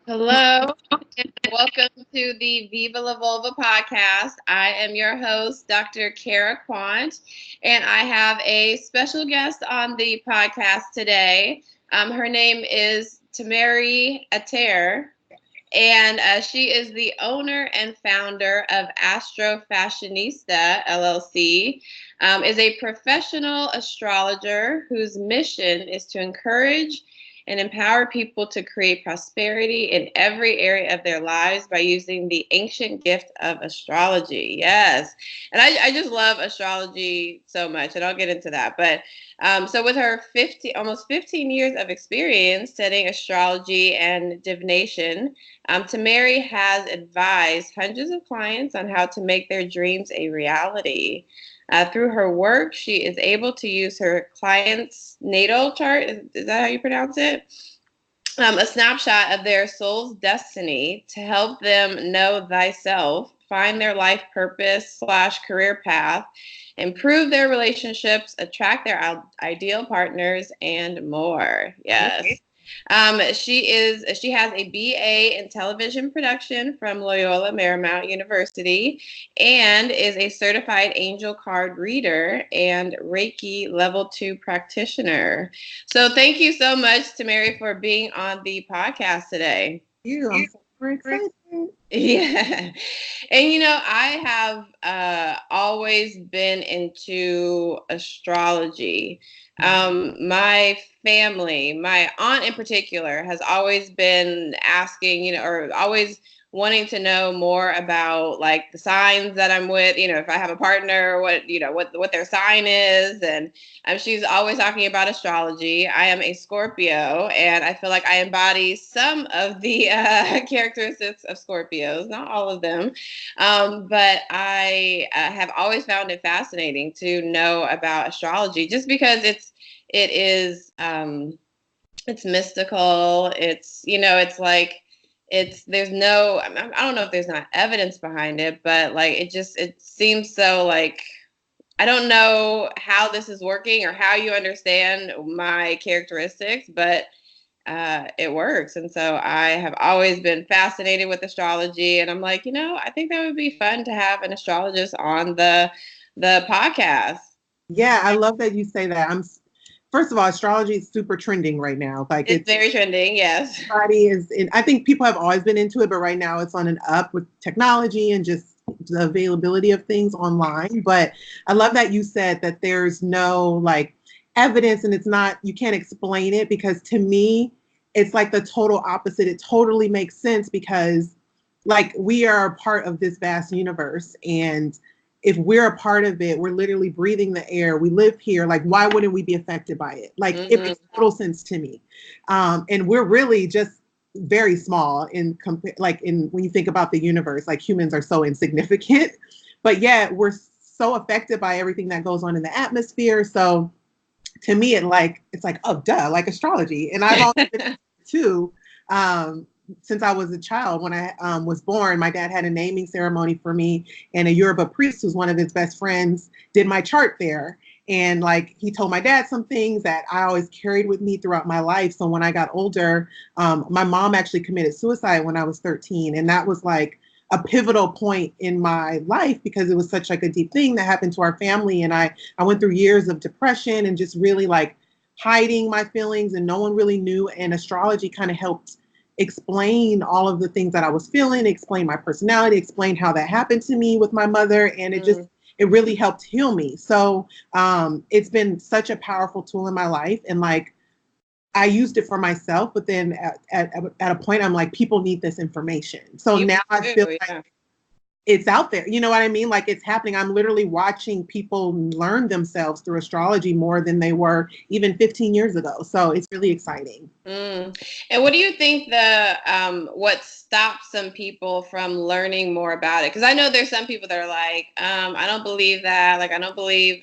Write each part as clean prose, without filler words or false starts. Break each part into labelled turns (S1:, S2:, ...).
S1: Hello, and welcome to the Viva La Vulva podcast. I am your host, Dr. Cara Quant, and I have a special guest on the podcast today. Her name is Tamerri Ater, and she is the owner and founder of AstroFashionista LLC. Is a professional astrologer whose mission is to encourage and empower people to create prosperity in every area of their lives by using the ancient gift of astrology. Yes. And I just love astrology so much, and I'll get into that. But so with her almost 15 years of experience studying astrology and divination, Tamerri has advised hundreds of clients on how to make their dreams a reality. Through her work, she is able to use her client's natal chart. Is that how you pronounce it? A snapshot of their soul's destiny to help them know thyself, find their life purpose / career path, improve their relationships, attract their ideal partners, and more. Yes. She has a BA in television production from Loyola Marymount University and is a certified angel card reader and Reiki level 2 practitioner. So thank you so much, Tamerri, for being on the podcast today.
S2: I'm super excited.
S1: Yeah. And I have always been into astrology. My family, my aunt in particular, has always been asking, or always wanting to know more about like the signs that I'm with, if I have a partner, what their sign is. And she's always talking about astrology. I am a Scorpio, and I feel like I embody some of the characteristics of Scorpios, not all of them. But I have always found it fascinating to know about astrology, just because it is it's mystical. It's like there's no, I don't know if there's not evidence behind it, but like it seems so like I don't know how this is working or how you understand my characteristics, but it works. And so I have always been fascinated with astrology, and I'm like, I think that would be fun to have an astrologist on the podcast.
S2: Yeah, I love that you say that. First of all, astrology is super trending right now. Like
S1: It's very trending, yes.
S2: everybody is in, I think people have always been into it, but right now it's on an up with technology and just the availability of things online. But I love that you said that there's no like evidence and it's not, you can't explain it, because to me, it's like the total opposite. It totally makes sense because like we are a part of this vast universe, and if we're a part of it, we're literally breathing the air. We live here. Like, why wouldn't we be affected by it? Like, it makes total sense to me. And we're really just very small in when you think about the universe. Like, humans are so insignificant, but yet we're so affected by everything that goes on in the atmosphere. So to me, it's like, oh, duh, like astrology. And I've always been too. Since I was a child. When I was born, my dad had a naming ceremony for me, and a Yoruba priest, who's one of his best friends, did my chart there. And like he told my dad some things that I always carried with me throughout my life. So when I got older, my mom actually committed suicide when I was 13, and that was like a pivotal point in my life because it was such like a deep thing that happened to our family. And I went through years of depression and just really like hiding my feelings, and no one really knew. And astrology kind of helped explain all of the things that I was feeling, explain my personality, explain how that happened to me with my mother. And it really helped heal me. So it's been such a powerful tool in my life. And like, I used it for myself, but then at a point, I'm like, people need this information. So now I feel like it's out there. You know what I mean? Like, it's happening. I'm literally watching people learn themselves through astrology more than they were even 15 years ago. So it's really exciting.
S1: And what do you think what stops some people from learning more about it? Because I know there's some people that are like, I don't believe that. Like, I don't believe,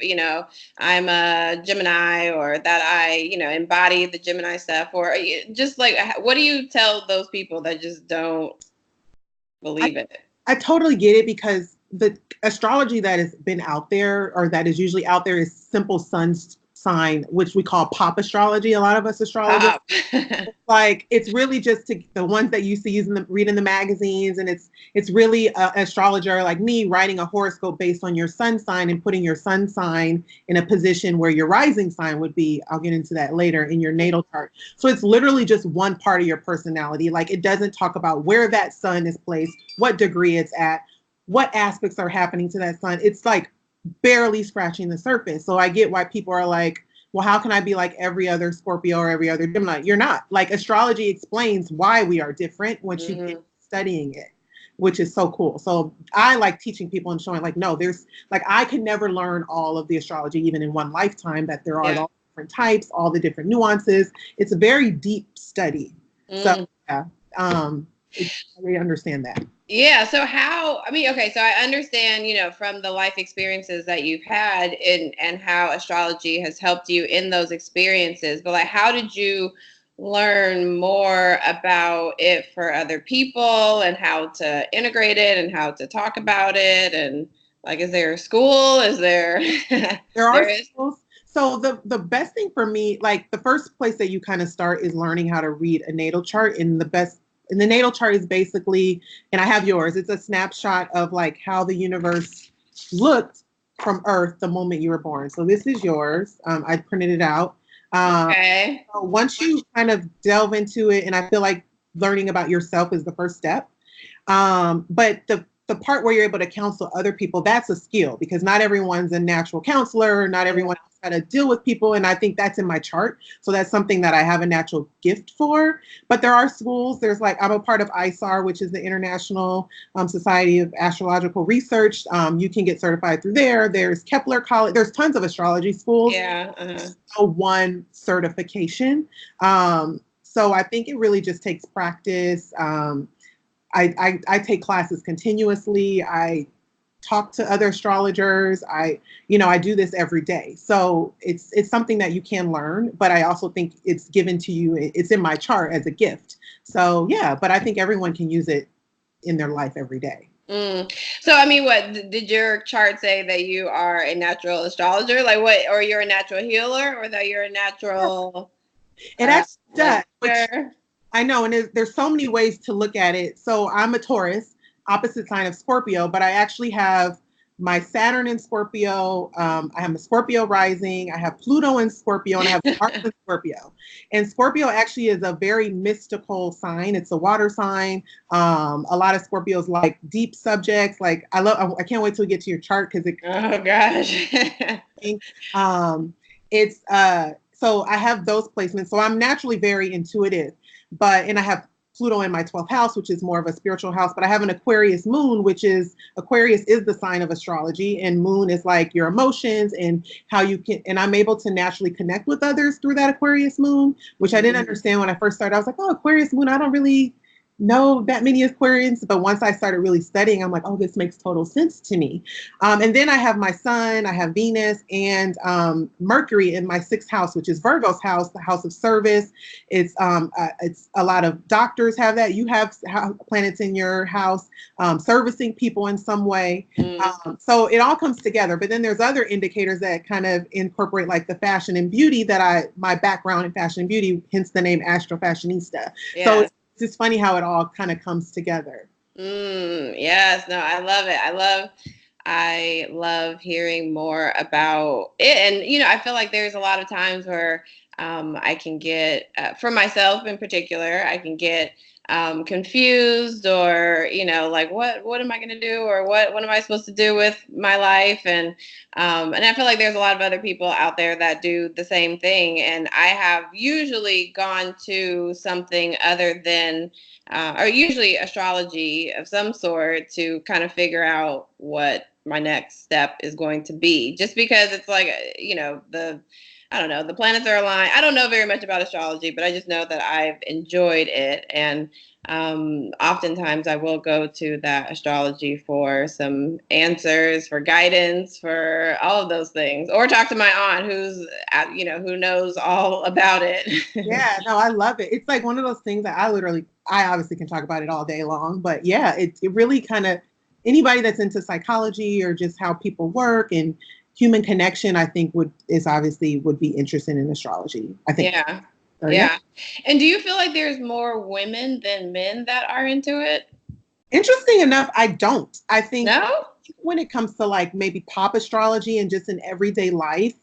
S1: I'm a Gemini, or that I, embody the Gemini stuff, or just like, what do you tell those people that just don't believe it?
S2: I totally get it, because the astrology that has been out there, or that is usually out there, is simple sun sign, which we call pop astrology. A lot of us astrologists,
S1: Pop.
S2: like it's really just the ones that you see read in the magazines, and it's really an astrologer like me writing a horoscope based on your sun sign and putting your sun sign in a position where your rising sign would be. I'll get into that later in your natal chart. So it's literally just one part of your personality. Like it doesn't talk about where that sun is placed, what degree it's at, what aspects are happening to that sun. It's like barely scratching the surface. So I get why people are like, well, how can I be like every other Scorpio or every other Gemini? You're not. Like astrology explains why we are different once you get studying it, which is so cool. So I like teaching people and showing like, no, there's like, I can never learn all of the astrology, even in one lifetime, that there are all different types, all the different nuances. It's a very deep study. So yeah, I really understand that.
S1: Yeah. So okay, so I understand, from the life experiences that you've had and how astrology has helped you in those experiences, but like, how did you learn more about it for other people and how to integrate it and how to talk about it? And like, is there a school? Is there,
S2: there are schools. So the best thing for me, like the first place that you kind of start is learning how to read a natal chart, and the natal chart is basically, and I have yours, it's a snapshot of like how the universe looked from Earth the moment you were born. So this is yours. I printed it out.
S1: Okay.
S2: So once you kind of delve into it, and I feel like learning about yourself is the first step. But the part where you're able to counsel other people, that's a skill, because not everyone's a natural counselor, not everyone knows how to deal with people. And I think that's in my chart. So that's something that I have a natural gift for. But there are schools. There's like, I'm a part of ISAR, which is the International Society of Astrological Research. You can get certified through there. There's Kepler College. There's tons of astrology schools.
S1: Yeah.
S2: One certification. So I think it really just takes practice. I take classes continuously. I talk to other astrologers. I do this every day. So it's something that you can learn, but I also think it's given to you. It's in my chart as a gift. So yeah, but I think everyone can use it in their life every day.
S1: So, I mean, what did your chart say, that you are a natural astrologer? Like what, or you're a natural healer, or that you're a natural
S2: It actually does, which
S1: leader?
S2: I know, and there's so many ways to look at it. So I'm a Taurus, opposite sign of Scorpio, but I actually have my Saturn in Scorpio. I have a Scorpio rising. I have Pluto in Scorpio, and I have Mars in Scorpio. And Scorpio actually is a very mystical sign. It's a water sign. A lot of Scorpios like deep subjects. Like I can't wait till we get to your chart, because
S1: Oh gosh.
S2: it's so I have those placements. So I'm naturally very intuitive, and I have Pluto in my 12th house, which is more of a spiritual house, but I have an Aquarius moon, Aquarius is the sign of astrology, and moon is like your emotions and how you can, and I'm able to naturally connect with others through that Aquarius moon, which I didn't understand when I first started. I was like, oh, Aquarius moon, I don't really know that many Aquarians, but once I started really studying, I'm like, oh, this makes total sense to me. And then I have my sun, I have Venus, and Mercury in my 6th house, which is Virgo's house, the house of service. It's a lot of doctors have that. You have planets in your house servicing people in some way. So it all comes together. But then there's other indicators that kind of incorporate like the fashion and beauty my background in fashion and beauty, hence the name AstroFashionista.
S1: Yeah.
S2: So it's funny how it all kind of comes together.
S1: Yes, no, I love it. I love hearing more about it. And, I feel like there's a lot of times where I can get, for myself in particular, I can get confused, or, like what am I going to do? Or what am I supposed to do with my life? And I feel like there's a lot of other people out there that do the same thing. And I have usually gone to something other than, or usually astrology of some sort, to kind of figure out what my next step is going to be. Just because it's like, I don't know, the planets are aligned. I don't know very much about astrology, but I just know that I've enjoyed it. And oftentimes I will go to that astrology for some answers, for guidance, for all of those things, or talk to my aunt who knows all about it.
S2: Yeah, no, I love it. It's like one of those things that I obviously can talk about it all day long, but yeah, it really kind of, anybody that's into psychology or just how people work and human connection, I think would be interested in astrology. I think.
S1: Yeah.
S2: So,
S1: Yeah. And do you feel like there's more women than men that are into it?
S2: Interesting enough, I don't. I think
S1: No?
S2: when it comes to like maybe pop astrology and just in everyday life,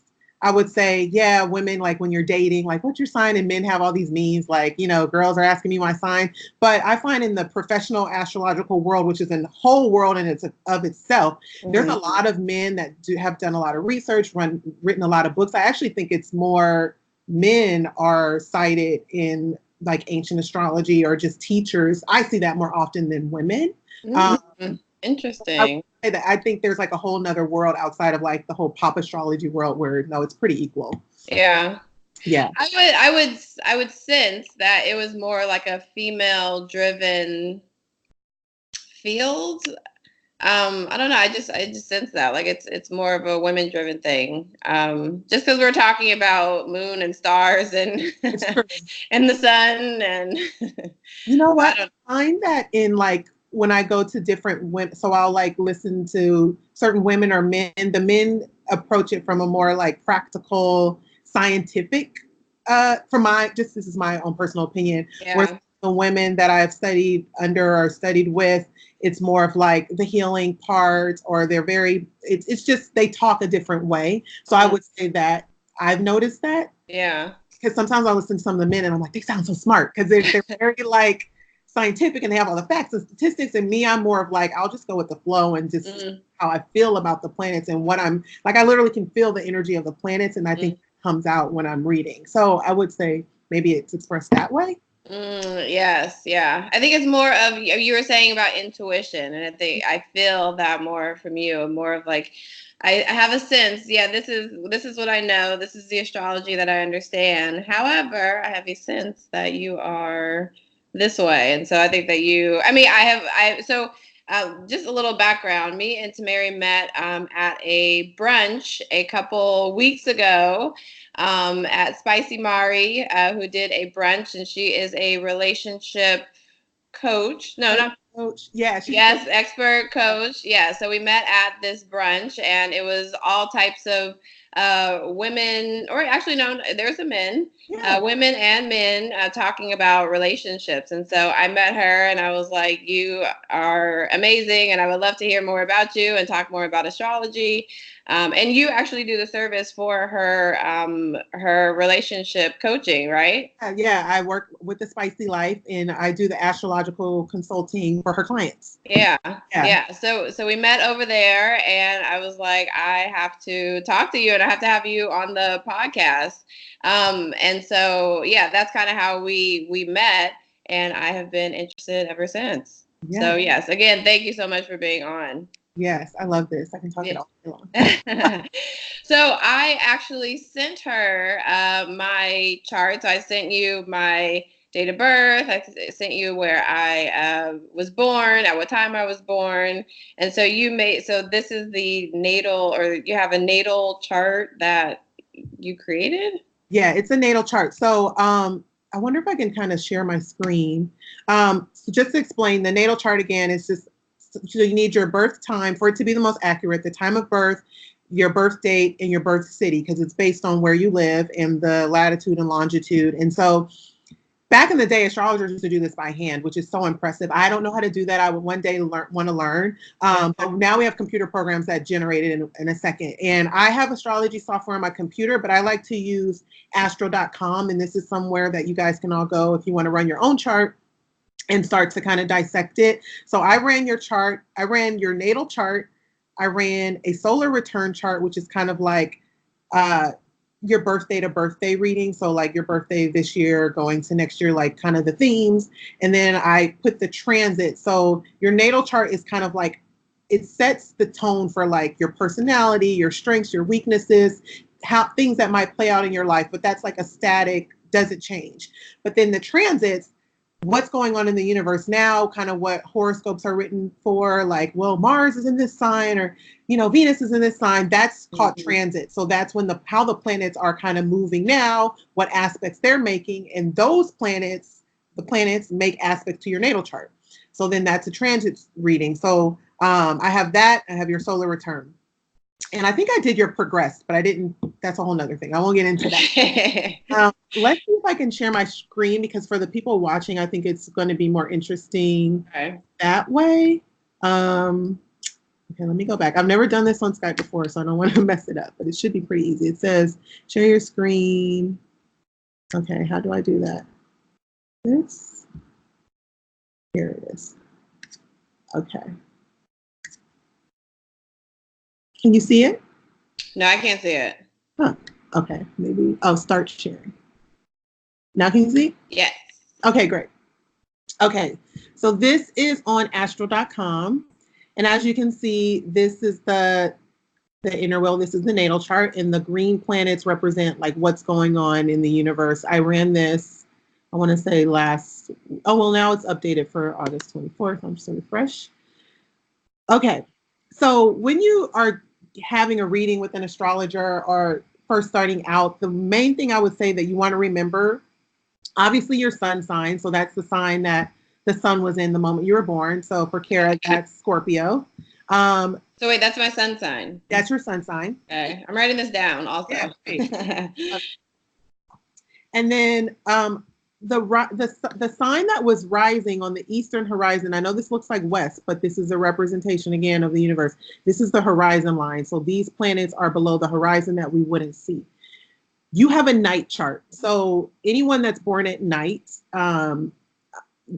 S2: I would say, yeah, women, like when you're dating, like what's your sign? And men have all these memes, like, you know, girls are asking me my sign. But I find in the professional astrological world, which is a whole world in of itself, there's a lot of men that have done a lot of research, written a lot of books. I actually think it's more men are cited in like ancient astrology or just teachers. I see that more often than women.
S1: Interesting.
S2: I think there's like a whole nother world outside of like the whole pop astrology world where no, it's pretty equal.
S1: Yeah.
S2: Yeah.
S1: I would sense that it was more like a female driven field. I don't know. I just sense that like it's more of a women driven thing. Just because we're talking about moon and stars and and the sun and
S2: you know what? I find that in like when I go to different women, so I'll like listen to certain women or men. The men approach it from a more like practical, scientific. For my this is my own personal opinion.
S1: Yeah.
S2: Where the women that I've studied under or studied with, it's more of like the healing part, or they're very. It's just they talk a different way. So I would say that I've noticed that.
S1: Yeah.
S2: Because sometimes I listen to some of the men and I'm like, they sound so smart because they're very like scientific and they have all the facts and statistics. And me, I'm more of like, I'll just go with the flow and just how I feel about the planets and what I'm like. I literally can feel the energy of the planets, and I think it comes out when I'm reading. So I would say maybe it's expressed that way.
S1: Yes, yeah. I think it's more of you were saying about intuition, and I feel that more from you, more of like I have a sense. Yeah, this is what I know. This is the astrology that I understand. However, I have a sense that you are this way, and so I think that you. I mean, so. Just a little background. Me and Tamerri met at a brunch a couple weeks ago at Spicy Mari, who did a brunch, and she is a relationship coach. No, not
S2: coach. Yeah.
S1: Yes, expert coach. Yeah. So we met at this brunch, and it was all types of women, or actually, no, there's a men, women and men talking about relationships. And so I met her, and I was like, "You are amazing, and I would love to hear more about you and talk more about astrology." And you actually do the service for her her relationship coaching, right?
S2: Yeah, I work with the Spicy Life, and I do the astrological consulting for her clients.
S1: Yeah. So we met over there, and I was like, I have to talk to you, and I have to have you on the podcast. And so yeah, that's kind of how we met, and I have been interested ever since. Yeah. So yes, again, thank you so much for being on.
S2: Yes, I love this. I can talk it all day long.
S1: So I actually sent her my chart. So I sent you my date of birth. I sent you where I was born, at what time I was born. And so this is the natal, or you have a natal chart that you created?
S2: Yeah, it's a natal chart. So I wonder if I can kind of share my screen. So just to explain, the natal chart again is just, so you need your birth time for it to be the most accurate, the time of birth, your birth date, and your birth city, because it's based on where you live and the latitude and longitude. And so back in the day, astrologers used to do this by hand, which is so impressive. I don't know how to do that. I would one day want to learn. But now we have computer programs that generate it in a second. And I have astrology software on my computer, but I like to use astro.com. And this is somewhere that you guys can all go if you want to run your own chart and start to kind of dissect it. So I ran your chart. I ran your natal chart. I ran a solar return chart, which is kind of like your birthday to birthday reading. So like your birthday this year going to next year, like kind of the themes. And then I put the transit. So your natal chart is kind of like, it sets the tone for like your personality, your strengths, your weaknesses, how things that might play out in your life. But that's like a static, doesn't change. But then the transits, what's going on in the universe now, kind of what horoscopes are written for, like, well, Mars is in this sign, or, you know, Venus is in this sign. That's called transit. So that's when how the planets are kind of moving now, what aspects they're making, and those planets, the planets make aspects to your natal chart. So then that's a transit reading. So I have that. I have your solar return. And I think I did your progressed, but I didn't. That's a whole nother thing. I won't get into that. Let's see if I can share my screen, because for the people watching, I think it's going to be more interesting that way. Okay, let me go back. I've never done this on Skype before, so I don't want to mess it up, but it should be pretty easy. It says, share your screen. Okay, how do I do that? This. Here it is. Okay. Can you see it?
S1: No, I can't see it.
S2: Huh. Okay, maybe I'll start sharing. Now can you see?
S1: Yes.
S2: Okay, great. Okay, so this is on astro.com. And as you can see, this is the inner wheel. This is the natal chart, and the green planets represent like what's going on in the universe. I ran this, I want to say now it's updated for August 24th. I'm just going to refresh. Okay, so when you are having a reading with an astrologer or first starting out, the main thing I would say that you want to remember, obviously your sun sign. So that's the sign that the sun was in the moment you were born. So for Cara, that's Scorpio.
S1: So wait, that's my sun sign.
S2: That's your sun sign.
S1: Okay, I'm writing this down also.
S2: Yeah, and then the sign that was rising on the eastern horizon, I know this looks like west, but this is a representation again of the universe. This is the horizon line. So these planets are below the horizon that we wouldn't see. You have a night chart. So anyone that's born at night,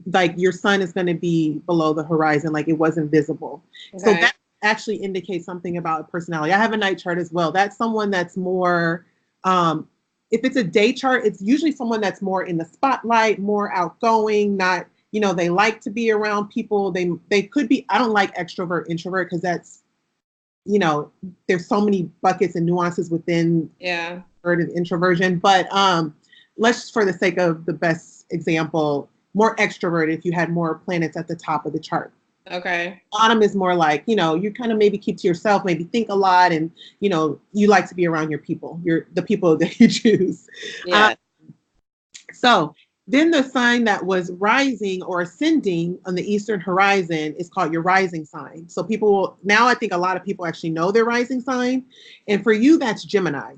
S2: like your sun is going to be below the horizon, like it wasn't visible. Okay. So that actually indicates something about personality. I have a night chart as well. That's someone that's more, if it's a day chart, it's usually someone that's more in the spotlight, more outgoing, not, they like to be around people. They could be, I don't like extrovert, introvert, because that's, there's so many buckets and nuances within introversion. But let's, for the sake of the best example, more extroverted if you had more planets at the top of the chart.
S1: Okay.
S2: Bottom is more like, you kind of maybe keep to yourself, maybe think a lot, and, you like to be around your people, the people that you choose.
S1: Yeah.
S2: So then the sign that was rising or ascending on the eastern horizon is called your rising sign. So now I think a lot of people actually know their rising sign. And for you, that's Gemini.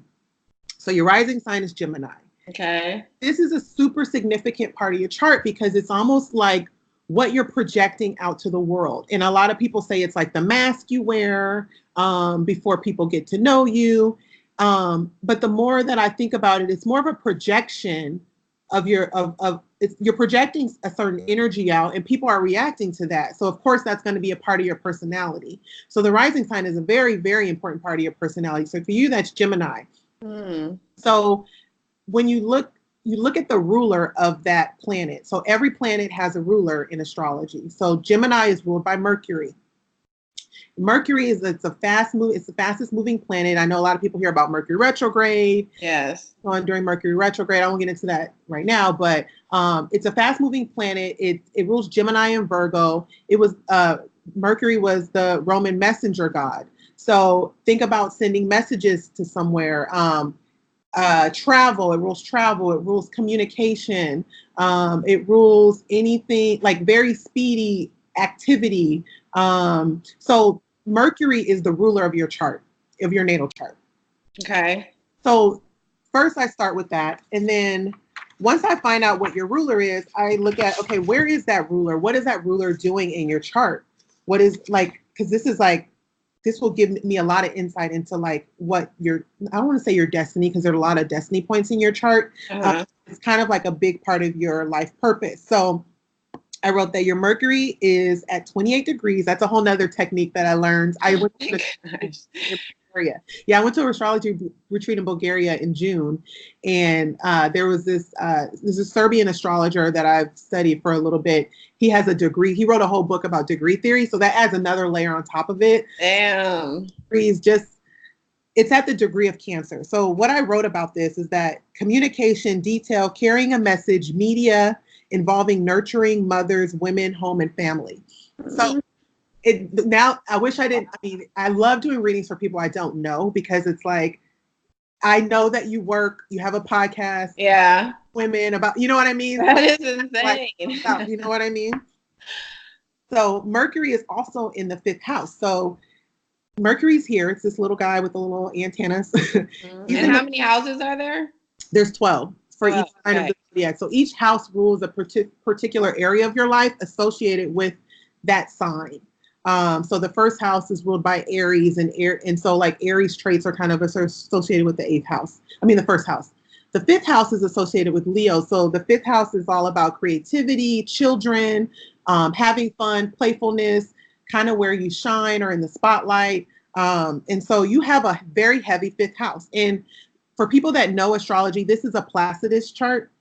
S2: So your rising sign is Gemini.
S1: Okay.
S2: This is a super significant part of your chart because it's almost like what you're projecting out to the world. And a lot of people say it's like the mask you wear before people get to know you. But the more that I think about it, it's more of a projection of you're projecting a certain energy out, and people are reacting to that. So of course that's going to be a part of your personality. So the rising sign is a very, very important part of your personality. So for you, that's Gemini. So when you look at the ruler of that planet. So every planet has a ruler in astrology. So Gemini is ruled by Mercury. Mercury it's the fastest moving planet. I know a lot of people hear about Mercury retrograde.
S1: Yes.
S2: During Mercury retrograde, I won't get into that right now, but it's a fast moving planet. It rules Gemini and Virgo. Mercury was the Roman messenger god. So think about sending messages to somewhere. Travel, it rules communication, it rules anything like very speedy activity. So Mercury is the ruler of your chart, of your natal chart.
S1: Okay.
S2: So first I start with that. And then once I find out what your ruler is, I look at, okay, where is that ruler? What is that ruler doing in your chart? What is because this will give me a lot of insight into like what I don't want to say your destiny, because there are a lot of destiny points in your chart. It's kind of like a big part of your life purpose. So I wrote that your Mercury is at 28 degrees. That's a whole nother technique that I learned. I went to Bulgaria. Yeah, I went to an astrology retreat in Bulgaria in June. And there was there's a Serbian astrologer that I've studied for a little bit. He has a degree. He wrote a whole book about degree theory. So that adds another layer on top of it.
S1: Damn.
S2: It's at the degree of Cancer. So what I wrote about this is that communication, detail, carrying a message, media, involving nurturing mothers, women, home, and family. So now I wish I didn't. I mean, I love doing readings for people I don't know, because it's like, I know that you have a podcast.
S1: Yeah.
S2: Women about, you know what I mean?
S1: That is insane.
S2: You know what I mean? So Mercury is also in the 5th house. So Mercury's here. It's this little guy with the little antennas.
S1: And how many houses are there?
S2: There's 12 for each sign of
S1: okay.
S2: the zodiac. So each house rules a particular area of your life associated with that sign. So the first house is ruled by Aries, and so like Aries traits are kind of associated with the eighth house. I mean, the first house. The fifth house is associated with Leo. So the fifth house is all about creativity, children, having fun, playfulness, kind of where you shine or in the spotlight. And so you have a very heavy fifth house. And for people that know astrology, this is a Placidus chart.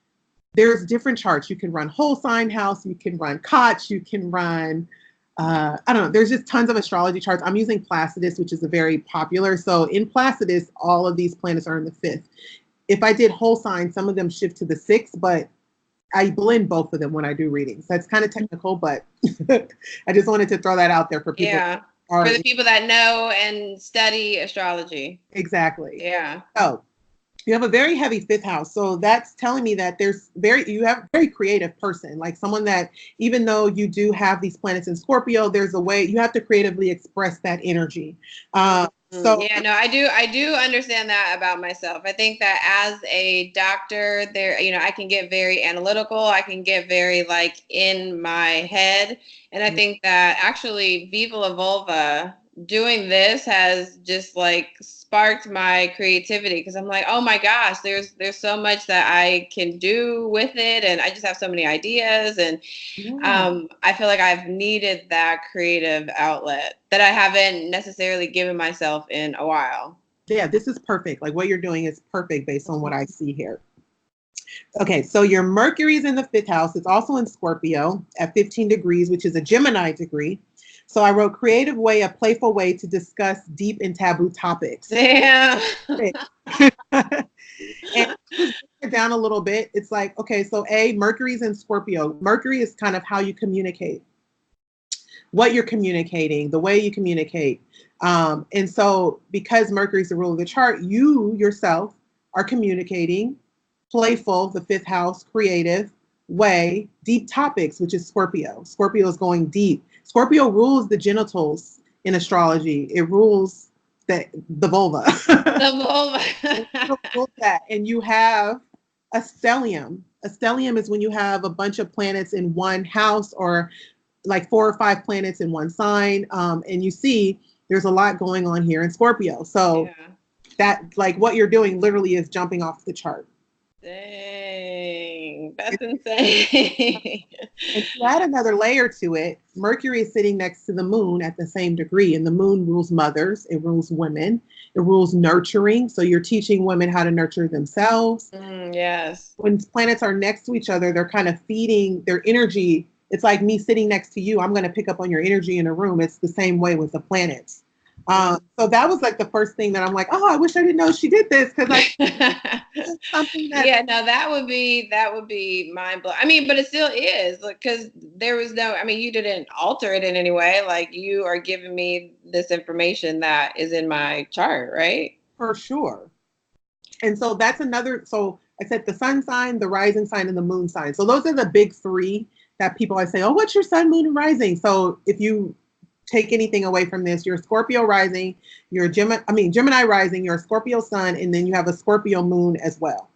S2: There's different charts. You can run whole sign house, you can run Koch, you can run, I don't know, there's just tons of astrology charts. I'm using Placidus, which is a very popular. So in Placidus, all of these planets are in the fifth. If I did whole sign, some of them shift to the sixth, but I blend both of them when I do readings. That's kind of technical, but I just wanted to throw that out there for people.
S1: Yeah, for the people that know and study astrology.
S2: Exactly.
S1: Yeah.
S2: Oh, you have a very heavy fifth house. So that's telling me that you have a very creative person, like someone that, even though you do have these planets in Scorpio, there's a way you have to creatively express that energy. So
S1: yeah, no, I do understand that about myself. I think that as a doctor, I can get very analytical. I can get very like in my head. And I think that actually Viva La Vulva doing this has just like sparked my creativity, because I'm like, oh my gosh, there's so much that I can do with it, and I just have so many ideas, and I feel like I've needed that creative outlet that I haven't necessarily given myself in a while.
S2: Yeah, this is perfect. Like what you're doing is perfect based on what I see here. Okay, so your Mercury is in the fifth house. It's also in Scorpio at 15 degrees, which is a Gemini degree. So I wrote creative way, a playful way to discuss deep and taboo topics.
S1: Yeah.
S2: And just break it down a little bit. It's like, okay, so Mercury's in Scorpio. Mercury is kind of how you communicate, what you're communicating, the way you communicate. And so because Mercury's the rule of the chart, you yourself are communicating playful, the fifth house, creative way, deep topics, which is Scorpio. Scorpio is going deep. Scorpio rules the genitals in astrology. It rules the vulva.
S1: The vulva.
S2: And you have a stellium. A stellium is when you have a bunch of planets in one house, or like 4 or 5 planets in one sign. And you see there's a lot going on here in Scorpio. So that, like what you're doing literally is jumping off the chart.
S1: Dang, that's insane.
S2: And to add another layer to it, Mercury is sitting next to the moon at the same degree, and the moon rules mothers, it rules women, it rules nurturing. So you're teaching women how to nurture themselves.
S1: Yes. When
S2: planets are next to each other, they're kind of feeding their energy. It's like me sitting next to you. I'm going to pick up on your energy in a room. It's the same way with the planets. So that was like the first thing that I'm like, oh, I wish I didn't know she did this, because something that
S1: that would be mind blowing. I mean, but it still is, because there was no, I mean, you didn't alter it in any way. Like, you are giving me this information that is in my chart, right?
S2: For sure. And so that's another. So I said the sun sign, the rising sign, and the moon sign. So those are the big 3 that people always say, oh, what's your sun, moon, and rising? So if you take anything away from this, you're Scorpio rising, you're Gemini rising, you're a Scorpio sun, and then you have a Scorpio moon as well.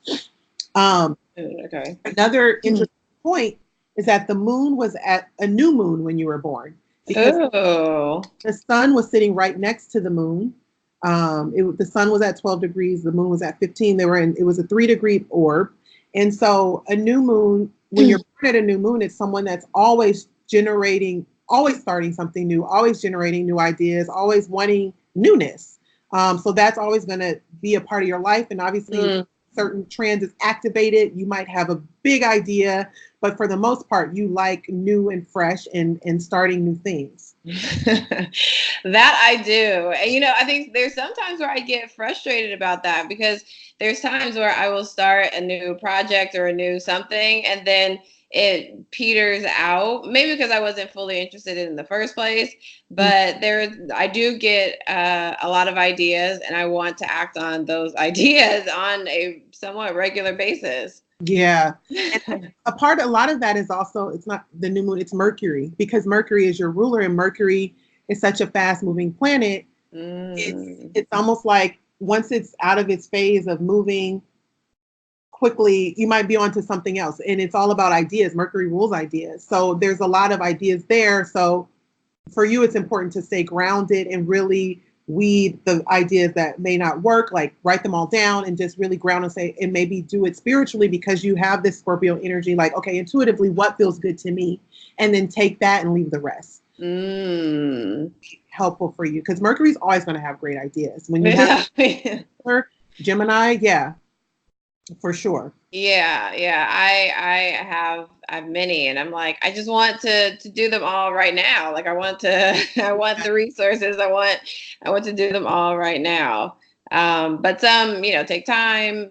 S1: Okay.
S2: Another interesting point is that the moon was at a new moon when you were born, because the sun was sitting right next to the moon. The sun was at 12 degrees, the moon was at 15. It was a 3-degree orb. And so a new moon, when you're born at a new moon, it's someone that's always generating, always starting something new, always generating new ideas, always wanting newness. So that's always going to be a part of your life. And obviously certain transits activated, you might have a big idea, but for the most part, you like new and fresh and starting new things.
S1: That I do. And, I think there's sometimes where I get frustrated about that, because there's times where I will start a new project or a new something, and then it peters out, maybe because I wasn't fully interested in the first place. But I do get a lot of ideas, and I want to act on those ideas on a somewhat regular basis.
S2: Yeah. And a lot of that is also, it's not the new moon, it's Mercury, because Mercury is your ruler, and Mercury is such a fast moving planet It's almost like once it's out of its phase of moving quickly, you might be onto something else. And it's all about ideas. Mercury rules ideas. So there's a lot of ideas there. So for you, it's important to stay grounded and really weed the ideas that may not work, like write them all down and just really ground and say, and maybe do it spiritually because you have this Scorpio energy, like, okay, intuitively, what feels good to me? And then take that and leave the rest. Helpful for you because Mercury's always going to have great ideas. When you have Gemini, yeah, for sure.
S1: Yeah, I have many, and I'm like, I just want to do them all right now. Like I want the resources. I want to do them all right now. But some, take time.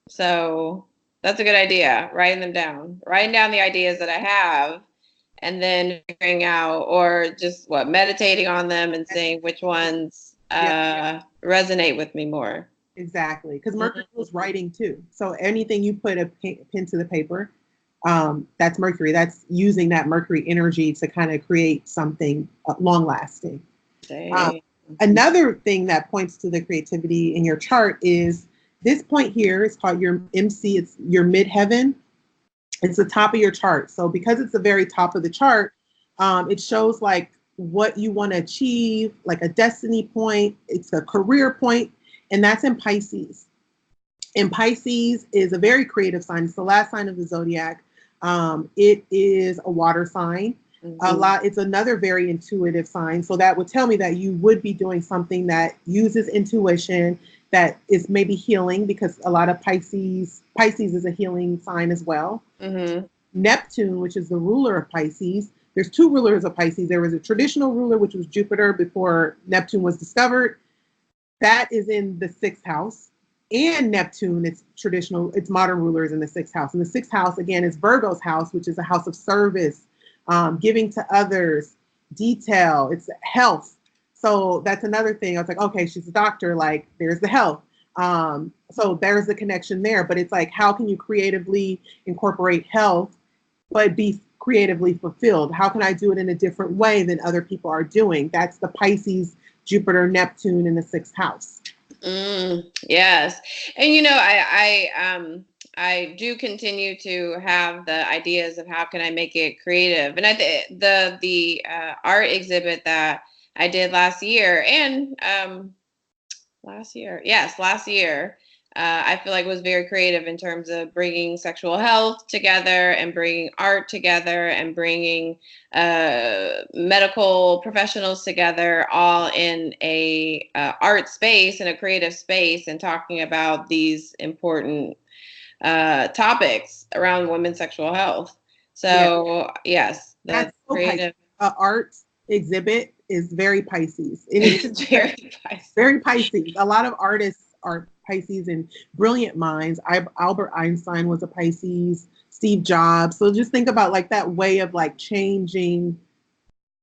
S1: So that's a good idea. Writing down the ideas that I have, and then figuring out, or just meditating on them and seeing which ones resonate with me more.
S2: Exactly, because Mercury was writing too. So anything you put a pen to the paper, that's Mercury. That's using that Mercury energy to kind of create something long lasting. Another thing that points to the creativity in your chart is this point here. It's called your MC. It's your midheaven. It's the top of your chart. So because it's the very top of the chart, it shows like what you want to achieve, like a destiny point. It's a career point. And that's in Pisces. And Pisces is a very creative sign. It's the last sign of the zodiac. It is a water sign. It's another very intuitive sign. So that would tell me that you would be doing something that uses intuition, that is maybe healing, because a lot of Pisces is a healing sign as well. Neptune, which is the ruler of Pisces. There's two rulers of Pisces. There was a traditional ruler, which was Jupiter before Neptune was discovered. That is in the 6th house. And Neptune, its modern ruler is in the 6th house. And the 6th house, again, is Virgo's house, which is a house of service, giving to others, detail, it's health. So that's another thing. I was like, okay, she's a doctor, like there's the health. So there's the connection there. But it's like, how can you creatively incorporate health, but be creatively fulfilled? How can I do it in a different way than other people are doing? That's the Pisces, Jupiter, Neptune in the 6th house.
S1: Yes. And I do continue to have the ideas of how can I make it creative. And the art exhibit that I did last year, I feel like was very creative in terms of bringing sexual health together and bringing art together and bringing medical professionals together, all in a art space and a creative space, and talking about these important topics around women's sexual health. So yes, the creative
S2: art exhibit is very Pisces.
S1: It's
S2: very Pisces. A lot of artists are Pisces and brilliant minds. Albert Einstein was a Pisces, Steve Jobs. So just think about like that way of like changing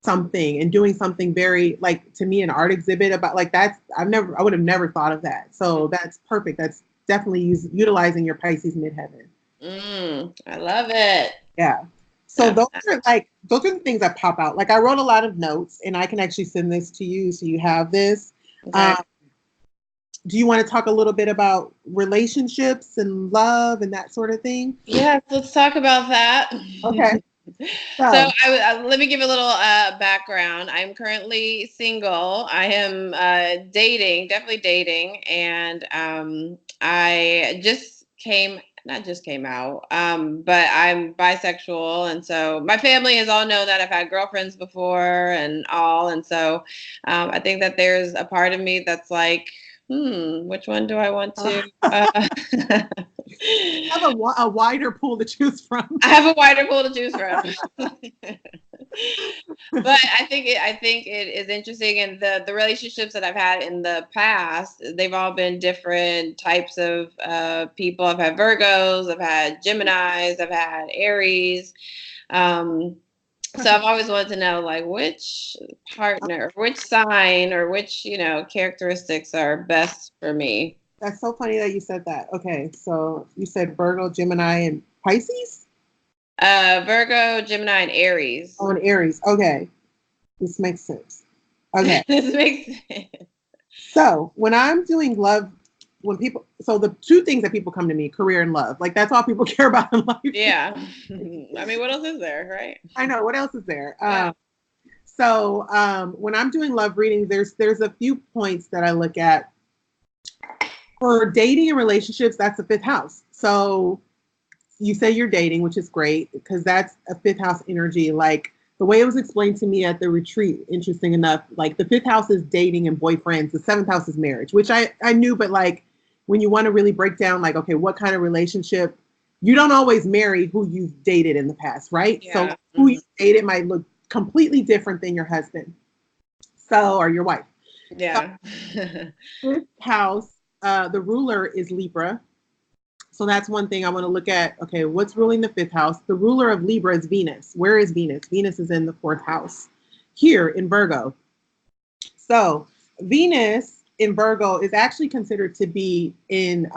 S2: something and doing something very, like, to me, an art exhibit about like I would have never thought of that. So that's perfect. That's definitely utilizing your Pisces midheaven.
S1: I love it.
S2: Yeah. So those are the things that pop out. Like I wrote a lot of notes, and I can actually send this to you so you have this. Okay. Do you want to talk a little bit about relationships and love and that sort of thing?
S1: Yes, let's talk about that.
S2: Okay.
S1: So let me give a little background. I'm currently single. I am definitely dating, and I not just came out, but I'm bisexual, and so my family has all known that I've had girlfriends before and all, and so I think that there's a part of me that's like, which one do I want to?
S2: You have a wider pool to choose from.
S1: I have a wider pool to choose from. But I think it is interesting, and the relationships that I've had in the past, they've all been different types of people. I've had Virgos, I've had Geminis, I've had Aries. So I've always wanted to know, like, which partner, which sign, or which, characteristics are best for me.
S2: That's so funny that you said that. Okay, so you said Virgo, Gemini, and Pisces?
S1: Virgo, Gemini, and Aries.
S2: Oh, and Aries. Okay. This makes sense. Okay.
S1: This makes sense.
S2: So when I'm doing love, so the two things that people come to me, career and love, like that's all people care about in life.
S1: Yeah. I mean, what else is there, right?
S2: I know. What else is there?
S1: Yeah.
S2: When I'm doing love readings, there's a few points that I look at. For dating and relationships, that's the fifth house. So you say you're dating, which is great because that's a fifth house energy. Like the way it was explained to me at the retreat, interesting enough, like the fifth house is dating and boyfriends, the seventh house is marriage, which I knew, but like when you want to really break down, like, okay, what kind of relationship, you don't always marry who you've dated in the past, right?
S1: Yeah.
S2: So who you dated might look completely different than your husband. So, or your wife.
S1: Yeah.
S2: So, fifth house, the ruler is Libra. So that's one thing I want to look at. Okay, what's ruling the fifth house? The ruler of Libra is Venus. Where is Venus? Venus is in the fourth house, here in Virgo. So Venus in Virgo is actually considered to be in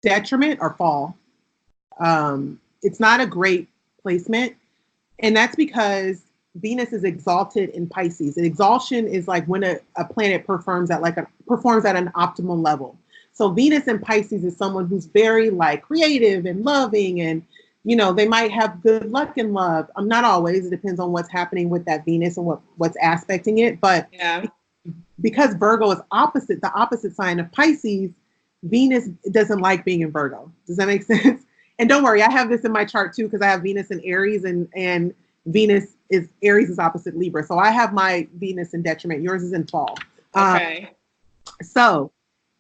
S2: detriment or fall. It's not a great placement. And that's because Venus is exalted in Pisces. And exaltation is like when a planet performs at an optimal level. So Venus in Pisces is someone who's very like creative and loving, and they might have good luck in love. Not always. It depends on what's happening with that Venus and what's aspecting it. But
S1: Yeah.
S2: because Virgo is the opposite sign of Pisces, Venus doesn't like being in Virgo. Does that make sense? And don't worry, I have this in my chart too because I have Venus in Aries, and Aries is opposite Libra. So I have my Venus in detriment. Yours is in fall.
S1: Okay.
S2: So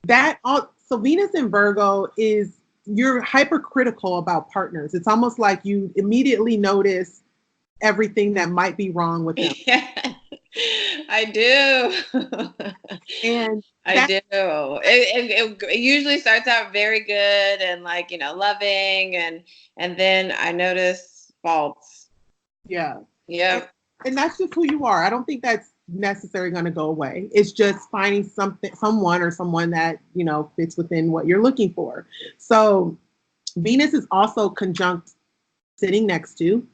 S2: Venus in Virgo is, you're hypercritical about partners. It's almost like you immediately notice everything that might be wrong with them.
S1: Yeah, I do.
S2: And
S1: I do. It usually starts out very good and like, loving, and then I notice faults.
S2: yeah.
S1: Yep.
S2: And that's just who you are. I don't think that's necessarily going to go away. It's just finding someone that, fits within what you're looking for. So Venus is also conjunct sitting next to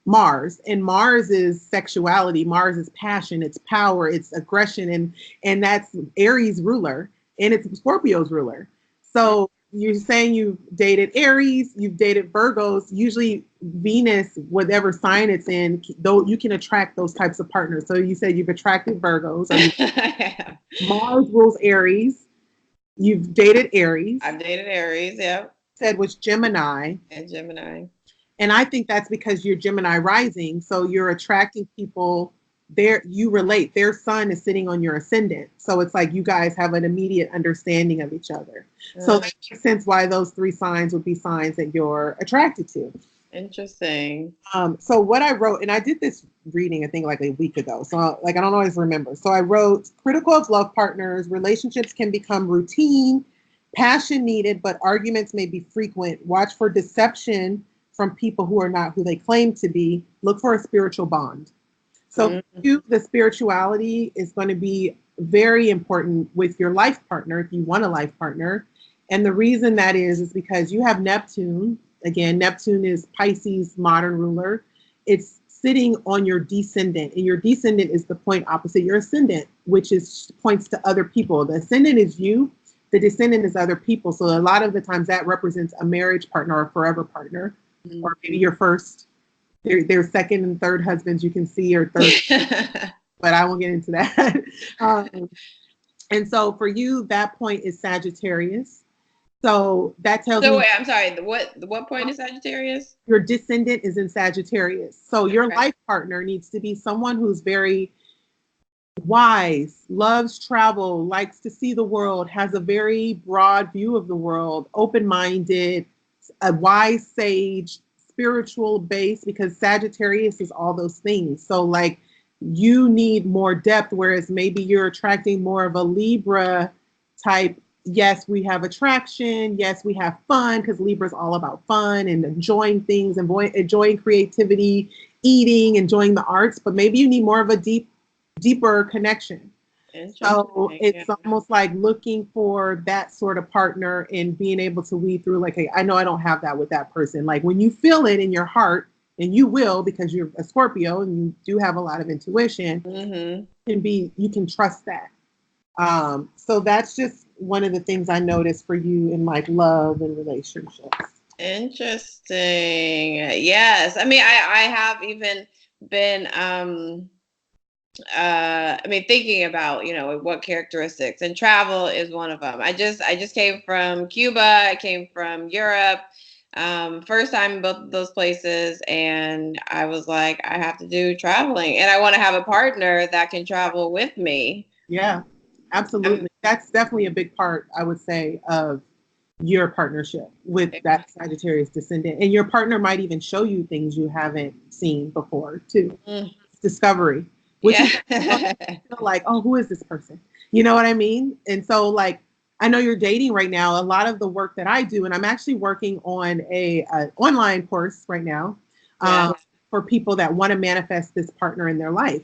S2: Mars, and Mars is sexuality. Mars is passion, it's power, it's aggression, and that's Aries ruler, and it's Scorpio's ruler. So you're saying you've dated Aries, you've dated Virgos. Usually Venus, whatever sign it's in, though you can attract those types of partners. So you said you've attracted Virgos. Mars rules Aries. You've dated Aries.
S1: I've dated Aries, yep.
S2: Said was Gemini.
S1: And Gemini.
S2: And I think that's because you're Gemini rising. So you're attracting people there. You relate. Their sun is sitting on your ascendant. So it's like you guys have an immediate understanding of each other. So that makes sense why those three signs would be signs that you're attracted to.
S1: Interesting.
S2: So what I wrote, and I did this reading, I think like a week ago. So like, I don't always remember. So I wrote, critical of love partners, relationships can become routine, passion needed, but arguments may be frequent. Watch for deception from people who are not who they claim to be. Look for a spiritual bond. So the spirituality is going to be very important with your life partner if you want a life partner. And the reason that is because you have Neptune. Again, Neptune is Pisces' modern ruler. It's sitting on your descendant, and your descendant is the point opposite your ascendant, which points to other people. The ascendant is you. The descendant is other people. So a lot of the times that represents a marriage partner or a forever partner, or maybe your first, their second and third husbands you can see, or third, but I won't get into that. And so for you, that point is Sagittarius. So that tells me.
S1: Wait, I'm sorry. What point is Sagittarius?
S2: Your descendant is in Sagittarius. So your life partner needs to be someone who's very wise, loves travel, likes to see the world, has a very broad view of the world, open-minded, a wise sage, spiritual base, because Sagittarius is all those things. So like you need more depth, whereas maybe you're attracting more of a Libra type. Yes, we have attraction. Yes, we have fun, because Libra is all about fun and enjoying things and enjoying creativity, eating, enjoying the arts. But maybe you need more of a deeper connection. So it's almost like looking for that sort of partner and being able to weed through like, hey, I know I don't have that with that person. Like when you feel it in your heart, and you will because you're a Scorpio and you do have a lot of intuition, you can trust that. So that's just one of the things I noticed for you in like love and relationships.
S1: Interesting. Yes. I mean, I have even been thinking about, what characteristics, and travel is one of them. I just came from Cuba. I came from Europe. First time in both of those places, and I was like, I have to do traveling, and I want to have a partner that can travel with me.
S2: Yeah, absolutely. That's definitely a big part, I would say, of your partnership with that Sagittarius descendant. And your partner might even show you things you haven't seen before, too. Discovery, which is like, oh, who is this person? You know what I mean? And so, like, I know you're dating right now. A lot of the work that I do, and I'm actually working on a online course right now for people that want to manifest this partner in their life.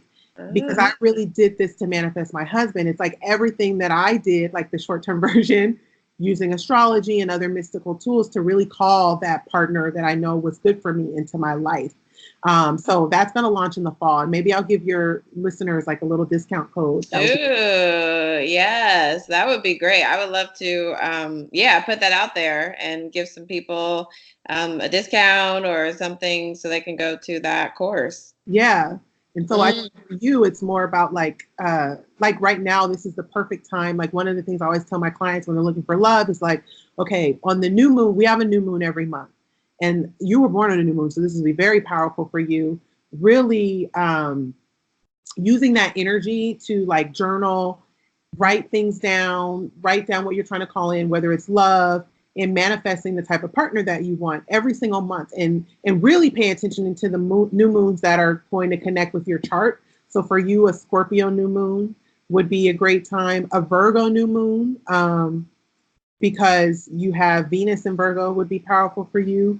S2: Because I really did this to manifest my husband. It's like everything that I did, like the short-term version, using astrology and other mystical tools to really call that partner that I know was good for me into my life. So that's going to launch in the fall, and maybe I'll give your listeners like a little discount code.
S1: Ooh, yes, that would be great. I would love to, put that out there and give some people a discount or something so they can go to that course.
S2: Yeah. And so I think for you, it's more about like right now, this is the perfect time. Like one of the things I always tell my clients when they're looking for love is like, okay, on the new moon, we have a new moon every month. And you were born on a new moon, so this will be very powerful for you. Really using that energy to like journal, write things down, write down what you're trying to call in, whether it's love, and manifesting the type of partner that you want every single month, and really pay attention to the new moons that are going to connect with your chart. So for you, a Scorpio new moon would be a great time. A Virgo new moon, because you have Venus in Virgo, would be powerful for you.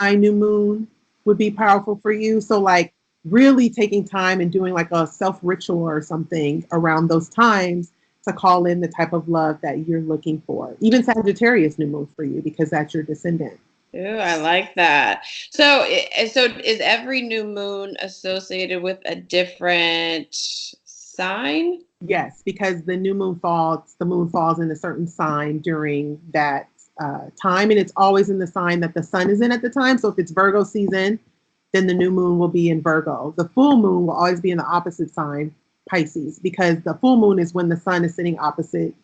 S2: I new moon would be powerful for you. So like really taking time and doing like a self ritual or something around those times to call in the type of love that you're looking for. Even Sagittarius new moon for you because that's your descendant.
S1: Ooh, I like that. So is every new moon associated with a different sign?
S2: Yes, because the moon falls in a certain sign during that time, and it's always in the sign that the sun is in at the time. So if it's Virgo season, then the new moon will be in Virgo. The full moon will always be in the opposite sign, Pisces, because the full moon is when the sun is sitting opposite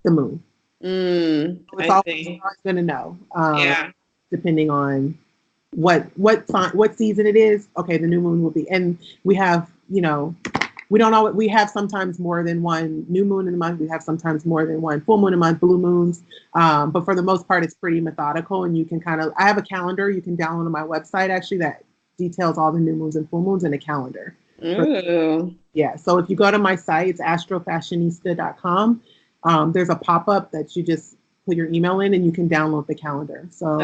S2: the moon. So it's always going to know, depending on what season it is. Okay, the new moon will be, and we have, we don't always, we have sometimes more than one new moon in a month. We have sometimes more than one full moon a month, blue moons. But for the most part, it's pretty methodical, and you can I have a calendar you can download on my website actually that details all the new moons and full moons in a calendar.
S1: Ooh.
S2: Yeah. So if you go to my site, it's AstroFashionista.com. There's a pop-up that you just put your email in and you can download the calendar. So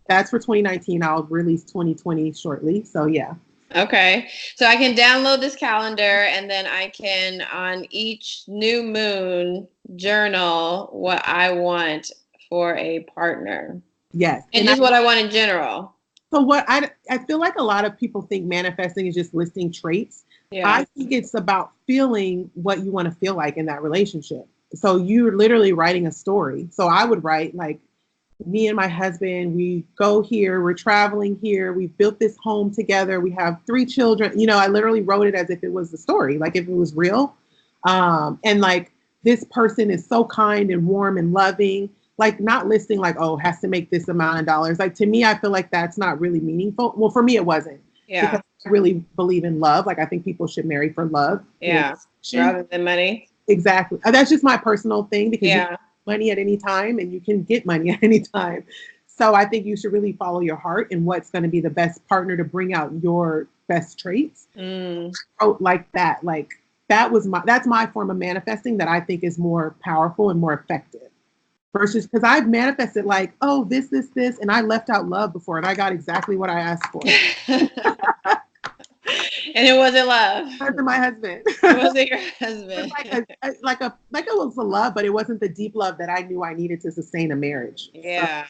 S2: that's for 2019. I'll release 2020 shortly. So yeah.
S1: Okay. So I can download this calendar, and then I can on each new moon journal what I want for a partner.
S2: Yes.
S1: And just what I want in general.
S2: So what I feel like a lot of people think manifesting is just listing traits. Yeah. I think it's about feeling what you want to feel like in that relationship. So you're literally writing a story. So I would write like, me and my husband, we go here, we're traveling here, we built this home together, we have 3 children. I literally wrote it as if it was the story, like if it was real. And like this person is so kind and warm and loving. Like not listing like, oh, has to make this amount of dollars. Like to me, I feel like that's not really meaningful. Well, for me, it wasn't. Yeah. Because I really believe in love. Like I think people should marry for love.
S1: Yeah. Rather than money.
S2: Exactly. That's just my personal thing because you can get money at any time and you can get money at any time. So I think you should really follow your heart and what's going to be the best partner to bring out your best traits. Like that. Like that's my form of manifesting that I think is more powerful and more effective. Versus because I've manifested like, oh, this, and I left out love before and I got exactly what I asked for.
S1: And it wasn't love.
S2: It wasn't my husband.
S1: It wasn't your husband.
S2: It was a love, but it wasn't the deep love that I knew I needed to sustain a marriage.
S1: Yeah.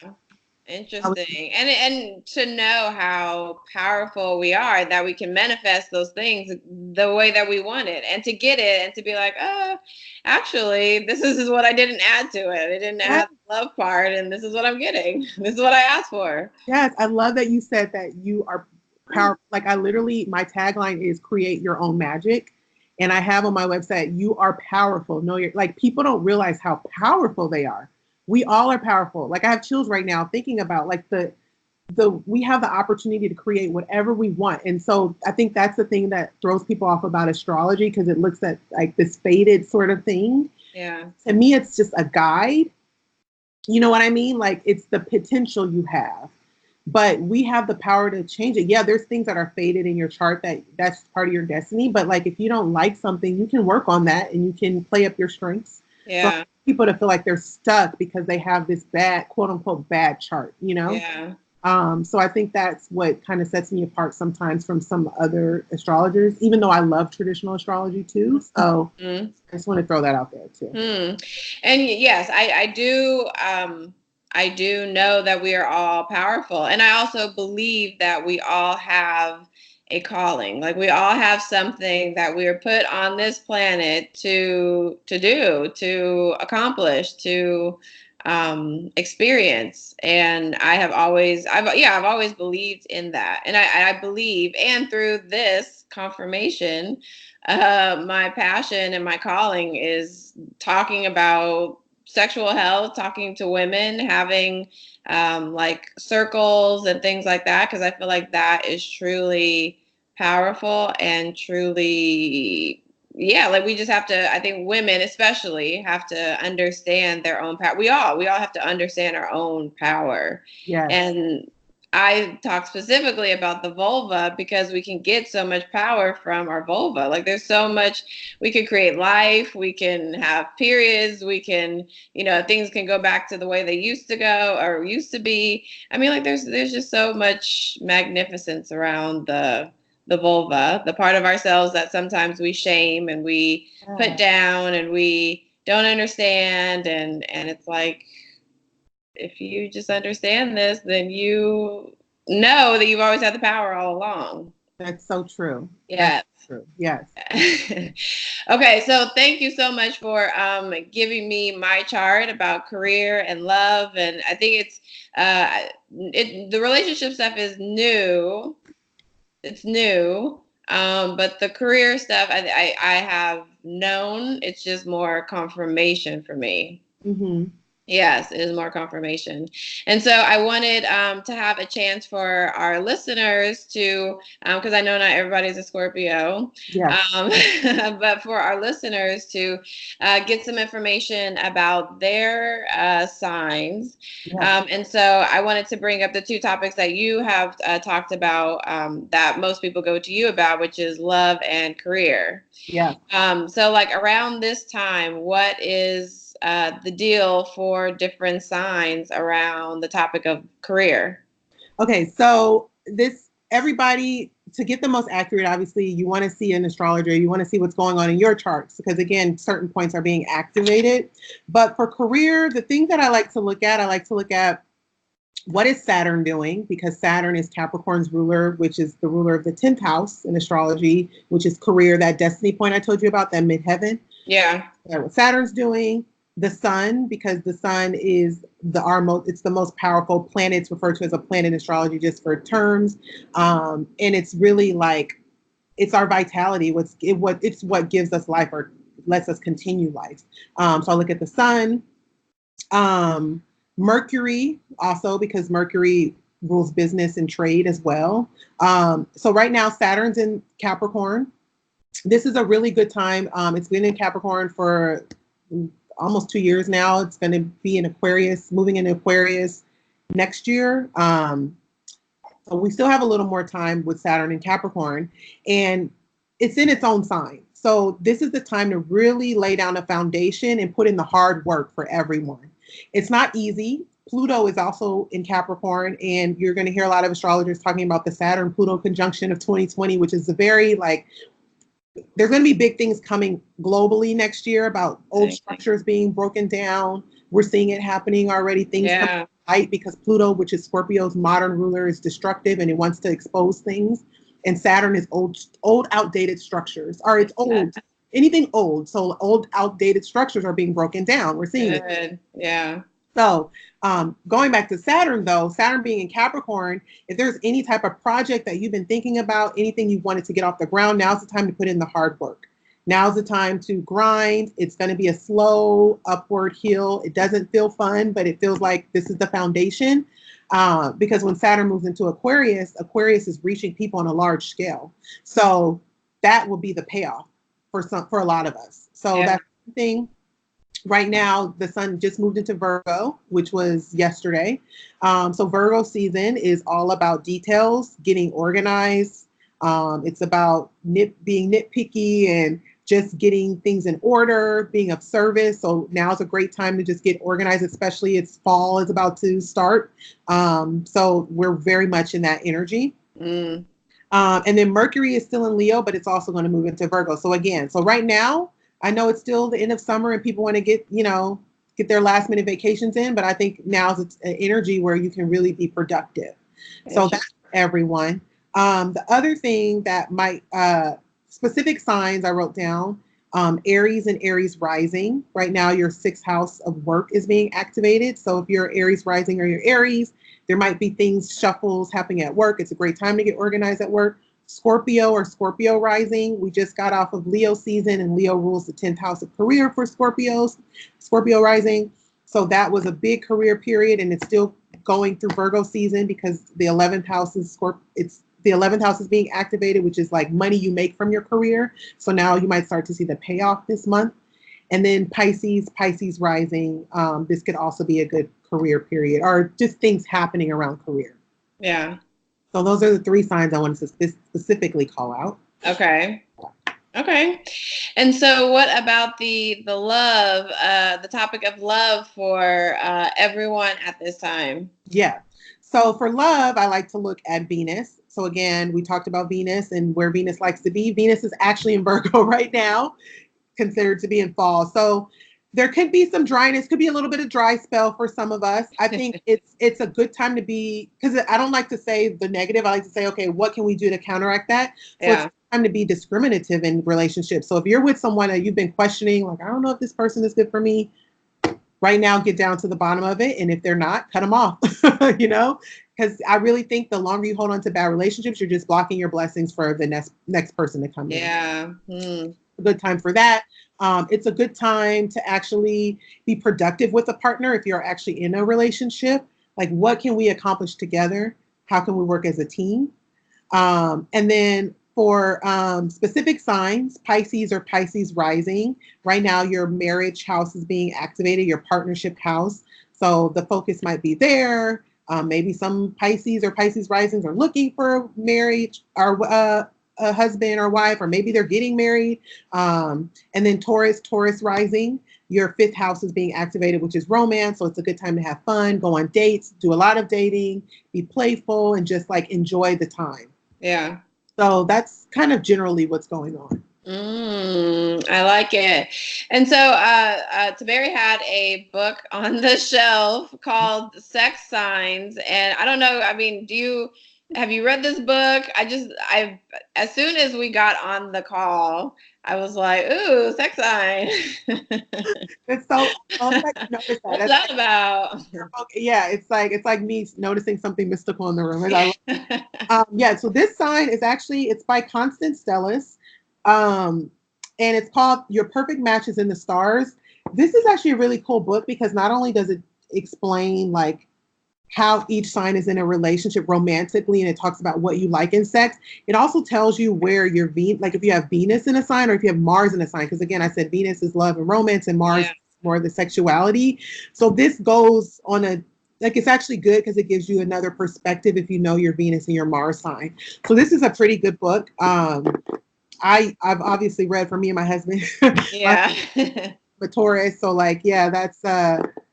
S1: Interesting. And to know how powerful we are, that we can manifest those things the way that we want it, and to get it and to be like, oh, actually, this is what I didn't add to it. I didn't add the love part, and this is what I'm getting. This is what I asked for.
S2: Yes, I love that you said that you are powerful. Like I literally, my tagline is create your own magic. And I have on my website, you are powerful. No, you're like people don't realize how powerful they are. We all are powerful. Like I have chills right now thinking about like the we have the opportunity to create whatever we want. And so I think that's the thing that throws people off about astrology, because it looks at like this faded sort of thing.
S1: Yeah.
S2: To me, it's just a guide. You know what I mean? Like it's the potential you have, but we have the power to change it. Yeah, there's things that are faded in your chart that's part of your destiny. But like if you don't like something, you can work on that and you can play up your strengths.
S1: Yeah.
S2: So people to feel like they're stuck because they have this bad, quote unquote, bad chart, you know?
S1: Yeah.
S2: So I think that's what kind of sets me apart sometimes from some other astrologers, even though I love traditional astrology too. So I just want to throw that out there too.
S1: And yes, I do. I do know that we are all powerful, and I also believe that we all have a calling. Like we all have something that we are put on this planet to do, to accomplish, to experience. And I've always believed in that, and I believe, and through this confirmation, my passion and my calling is talking about sexual health, talking to women, having like circles and things like that, because I feel like that is truly powerful and truly, yeah, like we just have to, I think women especially have to understand their own power. We all have to understand our own power.
S2: Yes.
S1: And I talk specifically about the vulva because we can get so much power from our vulva. Like there's so much, we can create life, we can have periods, we can, things can go back to the way they used to go or used to be. I mean, like there's just so much magnificence around the vulva, the part of ourselves that sometimes we shame and we put down and we don't understand, and it's like, if you just understand this, then you know that you've always had the power all along.
S2: That's so true.
S1: Yeah.
S2: That's true. Yes.
S1: Okay, so thank you so much for giving me my chart about career and love. And I think it's the relationship stuff is new. It's new. But the career stuff I have known. It's just more confirmation for me.
S2: Mm-hmm.
S1: Yes, it is more confirmation. And so I wanted to have a chance for our listeners to, because I know not everybody's a Scorpio, but for our listeners to get some information about their signs. And so I wanted to bring up the two topics that you have talked about that most people go to you about, which is love and career.
S2: Yeah.
S1: So like around this time, what is the deal for different signs around the topic of career?
S2: Okay, so everybody, to get the most accurate, obviously you want to see an astrologer, you want to see what's going on in your charts, because again, certain points are being activated. But for career, the thing that I like to look at what is Saturn doing, because Saturn is Capricorn's ruler, which is the ruler of the 10th house in astrology, which is career, that destiny point I told you about, that midheaven.
S1: Yeah.
S2: What Saturn's doing. The sun, because the sun is it's the most powerful planet. It's referred to as a planet in astrology just for terms. And it's really like, it's our vitality. It's what gives us life or lets us continue life. So I look at the sun. Mercury also, because Mercury rules business and trade as well. So right now Saturn's in Capricorn. This is a really good time. It's been in Capricorn for almost 2 years now. It's going to be in Aquarius, moving into Aquarius next year. So we still have a little more time with Saturn and Capricorn, and it's in its own sign. So this is the time to really lay down a foundation and put in the hard work for everyone. It's not easy. Pluto is also in Capricorn, and you're going to hear a lot of astrologers talking about the Saturn-Pluto conjunction of 2020, which is a very there's going to be big things coming globally next year about old structures being broken down. We're seeing it happening already. Things coming light because Pluto, which is Scorpio's modern ruler, is destructive and it wants to expose things. And Saturn is old, outdated structures. Or it's old, anything old. So old, outdated structures are being broken down. We're seeing it.
S1: Yeah.
S2: So going back to Saturn, though, Saturn being in Capricorn, if there's any type of project that you've been thinking about, anything you wanted to get off the ground, now's the time to put in the hard work. Now's the time to grind. It's going to be a slow upward hill. It doesn't feel fun, but it feels like this is the foundation. Because when Saturn moves into Aquarius, Aquarius is reaching people on a large scale. So that will be the payoff for a lot of us. So that's the thing. Right now, the sun just moved into Virgo, which was yesterday. So Virgo season is all about details, getting organized. It's about being nitpicky and just getting things in order, being of service. So now is a great time to just get organized, especially it's fall is about to start. So we're very much in that energy. And then Mercury is still in Leo, but it's also going to move into Virgo. So again, so right now, I know it's still the end of summer and people want to get their last minute vacations in, but I think now's an energy where you can really be productive. So that's for everyone. The other thing that might, specific signs I wrote down, Aries and Aries rising. Right now, your 6th house of work is being activated. So if you're Aries rising or you're Aries, there might be shuffles happening at work. It's a great time to get organized at work. Scorpio or Scorpio rising. We just got off of Leo season and Leo rules the 10th house of career for Scorpio rising. So that was a big career period and it's still going through Virgo season because the 11th house is the 11th house is being activated, which is like money you make from your career. So now you might start to see the payoff this month. And then Pisces rising. This could also be a good career period or just things happening around career.
S1: Yeah.
S2: So those are the 3 signs I wanted to specifically call out.
S1: Okay. And so what about the love, the topic of love for everyone at this time?
S2: Yeah. So for love, I like to look at Venus. So again, we talked about Venus and where Venus likes to be. Venus is actually in Virgo right now, considered to be in fall. So there could be some dryness, could be a little bit of dry spell for some of us. I think it's a good time to be, because I don't like to say the negative. I like to say, okay, what can we do to counteract that? So it's time to be discriminative in relationships. So if you're with someone that you've been questioning, like, I don't know if this person is good for me, right now, get down to the bottom of it. And if they're not, cut them off, because I really think the longer you hold on to bad relationships, you're just blocking your blessings for the next person to come in.
S1: Yeah.
S2: A good time for that. It's a good time to actually be productive with a partner if you're actually in a relationship. Like, what can we accomplish together? How can we work as a team? And then for specific signs, Pisces or Pisces rising. Right now, your marriage house is being activated, your partnership house. So the focus might be there. Maybe some Pisces or Pisces risings are looking for marriage or a husband or wife, or maybe they're getting married. And then Taurus rising, your 5th house is being activated, which is romance. So it's a good time to have fun, go on dates, do a lot of dating, be playful, and just like enjoy the time.
S1: Yeah.
S2: So that's kind of generally what's going on.
S1: I like it. And so Tamerri had a book on the shelf called Sex Signs. And I don't know, I mean, have you read this book? As soon as we got on the call, I was like, ooh, sex sign.
S2: It's so notice that.
S1: What's that about?
S2: Yeah, it's like me noticing something mystical in the room. Yeah, so this sign is it's by Constance Stellis. And it's called Your Perfect Match is in the Stars. This is actually a really cool book because not only does it explain like how each sign is in a relationship romantically, and it talks about what you like in sex. It also tells you where your like if you have Venus in a sign or if you have Mars in a sign, because again, I said Venus is love and romance and Mars is more the sexuality. So this goes on it's actually good because it gives you another perspective if you know your Venus and your Mars sign. So this is a pretty good book. I've obviously read for me and my husband.
S1: Yeah.
S2: But Taurus, so like, yeah, that's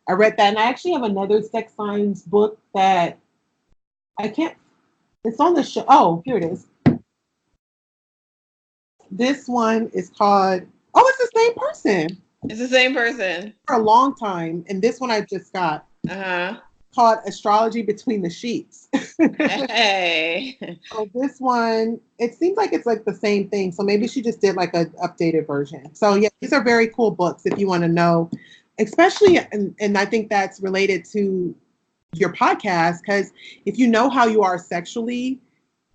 S2: I read that, and I actually have another sex signs book that it's on the show. Oh, here it is. This one is called, it's the same person.
S1: It's the same person.
S2: For a long time, and this one I just got. called Astrology Between the Sheets.
S1: Hey.
S2: So this one, it seems like it's like the same thing. So maybe she just did like an updated version. So yeah, these are very cool books if you want to know, especially, and I think that's related to your podcast, because if you know how you are sexually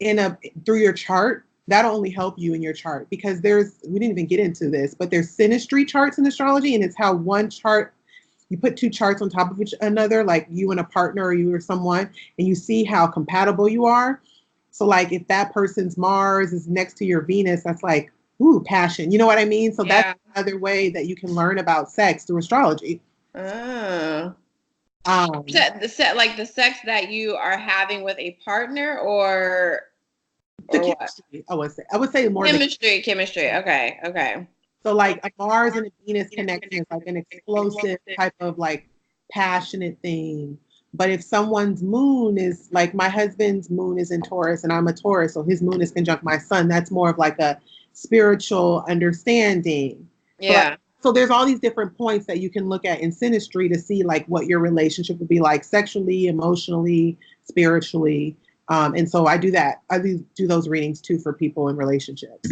S2: through your chart, that'll only help you in your chart, because we didn't even get into this, but there's synastry charts in astrology, and it's how one chart, you put two charts on top of each another, like you and a partner or you or someone, and you see how compatible you are. So like if that person's Mars is next to your Venus, that's like, ooh, passion. You know what I mean? So
S1: Yeah.
S2: that's another way that you can learn about sex through astrology.
S1: Oh.
S2: Um,
S1: Like the sex that you are having with a partner, or
S2: the
S1: what?
S2: chemistry, I would say more
S1: Chemistry. Okay.
S2: so like a Mars and a Venus connection is like an explosive type of like passionate thing. But if someone's moon is like, my husband's moon is in Taurus and I'm a Taurus, so his moon is conjunct my sun, that's more of like a spiritual understanding.
S1: Yeah.
S2: So there's all these different points that you can look at in synastry to see like what your relationship would be like sexually, emotionally, spiritually. And so I do that. I do those readings too for people in relationships.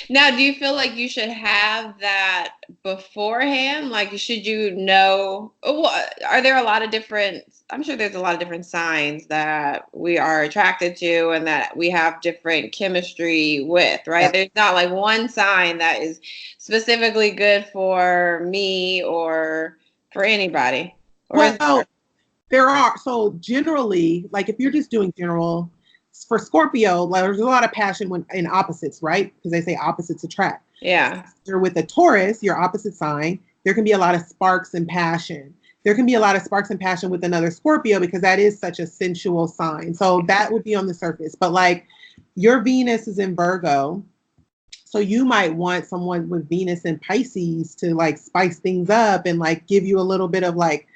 S1: Now, do you feel like you should have that beforehand? Like, should you know? Are there a lot of different? I'm sure there's a lot of different signs that we are attracted to and that we have different chemistry with, right? Yeah. There's not like one sign that is specifically good for me or for anybody.
S2: Well, there are. So generally, like if you're just doing general, for Scorpio, like, there's a lot of passion when in opposites, right? Because they say opposites attract.
S1: Yeah.
S2: If you're with a Taurus, your opposite sign, there can be a lot of sparks and passion. There can be a lot of sparks and passion with another Scorpio because that is such a sensual sign. So that would be on the surface. But like your Venus is in Virgo. So you might want someone with Venus in Pisces to like spice things up and like give you a little bit of like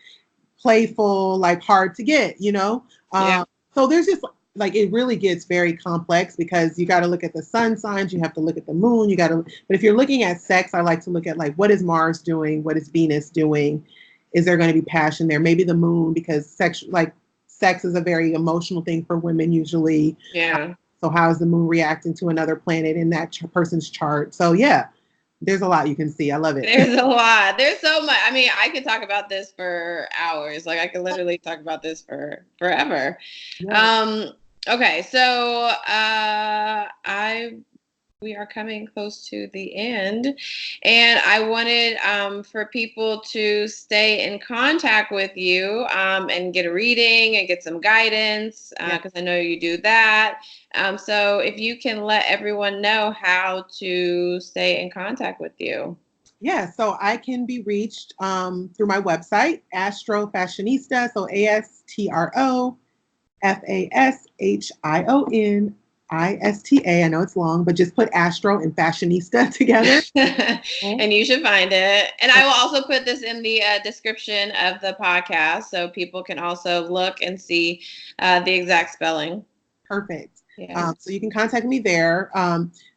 S2: playful, like hard to get, you know?
S1: Yeah.
S2: So there's just like, it really gets very complex because you got to look at the sun signs, you have to look at the moon, but if you're looking at sex, I like to look at like, what is Mars doing? What is Venus doing? Is there going to be passion there? Maybe the moon, because sex is a very emotional thing for women usually.
S1: Yeah.
S2: So how is the moon reacting to another planet in that person's chart? So yeah, there's a lot you can see. I love it.
S1: There's a lot. There's so much. I mean, I could talk about this for hours. Like I could literally talk about this for forever. Yeah. Okay, so we are coming close to the end, and I wanted for people to stay in contact with you and get a reading and get some guidance because I know you do that. So if you can let everyone know how to stay in contact with you.
S2: Yeah, so I can be reached through my website, AstroFashionista, so AstroFashionista. I know it's long, but just put Astro and Fashionista together.
S1: And you should find it. And I will also put this in the description of the podcast so people can also look and see the exact spelling.
S2: Perfect. Yeah. So you can contact me there.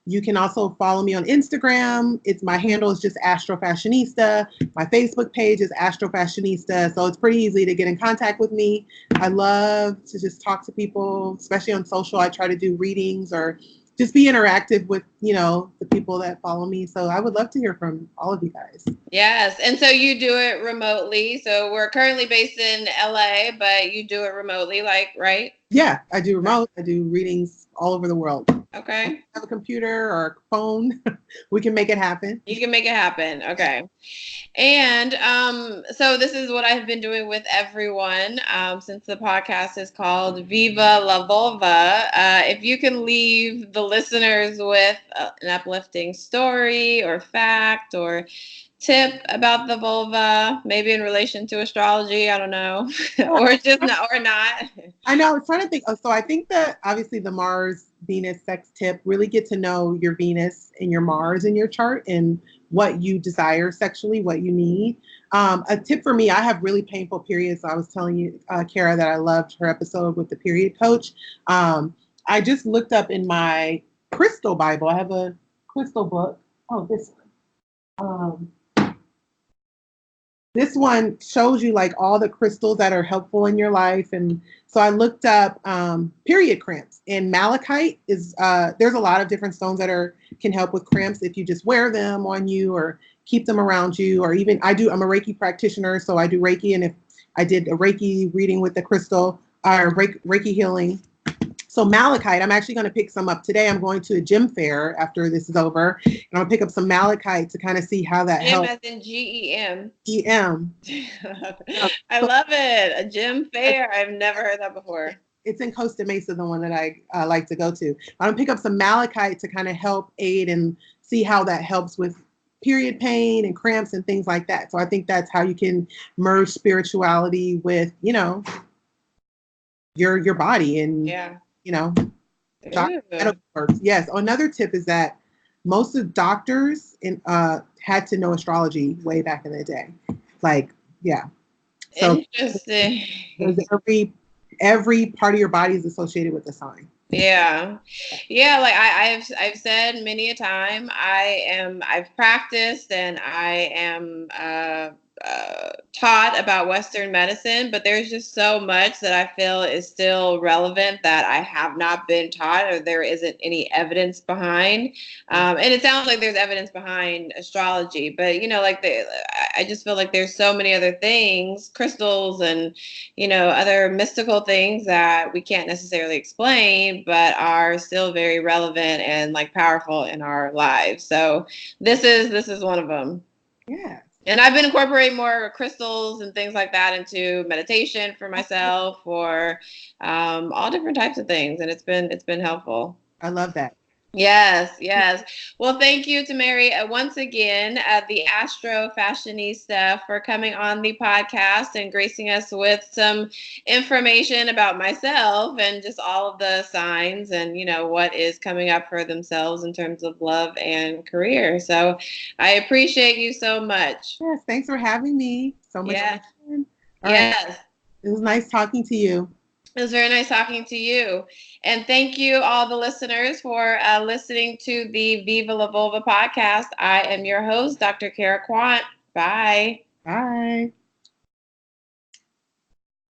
S2: You can also follow me on Instagram. My handle is just AstroFashionista. My Facebook page is AstroFashionista. So it's pretty easy to get in contact with me. I love to just talk to people, especially on social. I try to do readings or just be interactive with, the people that follow me. So I would love to hear from all of you guys.
S1: Yes. And so you do it remotely. So we're currently based in LA, but you do it remotely, right?
S2: Yeah, I do remote. I do readings all over the world.
S1: Okay.
S2: If you have a computer or a phone, we can make it happen.
S1: You can make it happen. Okay. And so this is what I've been doing with everyone since the podcast is called Viva La Vulva. If you can leave the listeners with an uplifting story or fact or tip about the vulva, maybe in relation to astrology, I don't know, or just not, or not.
S2: I know. I was trying to think. So I think that obviously the Mars Venus sex tip, really get to know your Venus and your Mars in your chart and what you desire sexually, what you need. A tip for me, I have really painful periods. So I was telling you, Cara, that I loved her episode with the period coach. I just looked up in my crystal Bible. I have a crystal book. Oh, this one. This one shows you like all the crystals that are helpful in your life. And so I looked up period cramps, and malachite is there's a lot of different stones that are can help with cramps if you just wear them on you or keep them around you, or even I'm a Reiki practitioner, so I do Reiki, and if I did a Reiki reading with the crystal or Reiki healing. So malachite, I'm actually going to pick some up today. I'm going to a gym fair after this is over, and I'm going to pick up some malachite to kind of see how that
S1: Gym
S2: helps.
S1: as in GEM.
S2: EM.
S1: I love it. A gym fair. I've never heard that before.
S2: It's in Costa Mesa, the one that I like to go to. I'm going to pick up some malachite to kind of help aid and see how that helps with period pain and cramps and things like that. So I think that's how you can merge spirituality with, your body and,
S1: Yeah.
S2: medical works. Yes. Another tip is that most of the doctors had to know astrology way back in the day. Like, yeah. So
S1: interesting.
S2: Every part of your body is associated with the sign.
S1: Yeah. Like I've said many a time, I've practiced and I am taught about Western medicine, but there's just so much that I feel is still relevant that I have not been taught, or there isn't any evidence behind. And it sounds like there's evidence behind astrology, but I just feel like there's so many other things, crystals and other mystical things that we can't necessarily explain, but are still very relevant and like powerful in our lives. So this is one of them.
S2: Yeah.
S1: And I've been incorporating more crystals and things like that into meditation for myself, or all different types of things, and it's been helpful.
S2: I love that.
S1: Yes. Well, thank you, Tamerri, once again, the AstroFashionista, for coming on the podcast and gracing us with some information about myself and just all of the signs and, what is coming up for themselves in terms of love and career. So I appreciate you so much.
S2: Yes, thanks for having me. So much
S1: Yes.
S2: fun. All
S1: Yes.
S2: right. It was nice talking to you.
S1: It was very nice talking to you. And thank you, all the listeners, for listening to the Viva La Vulva podcast. I am your host, Dr. Cara Quant. Bye.
S2: Bye.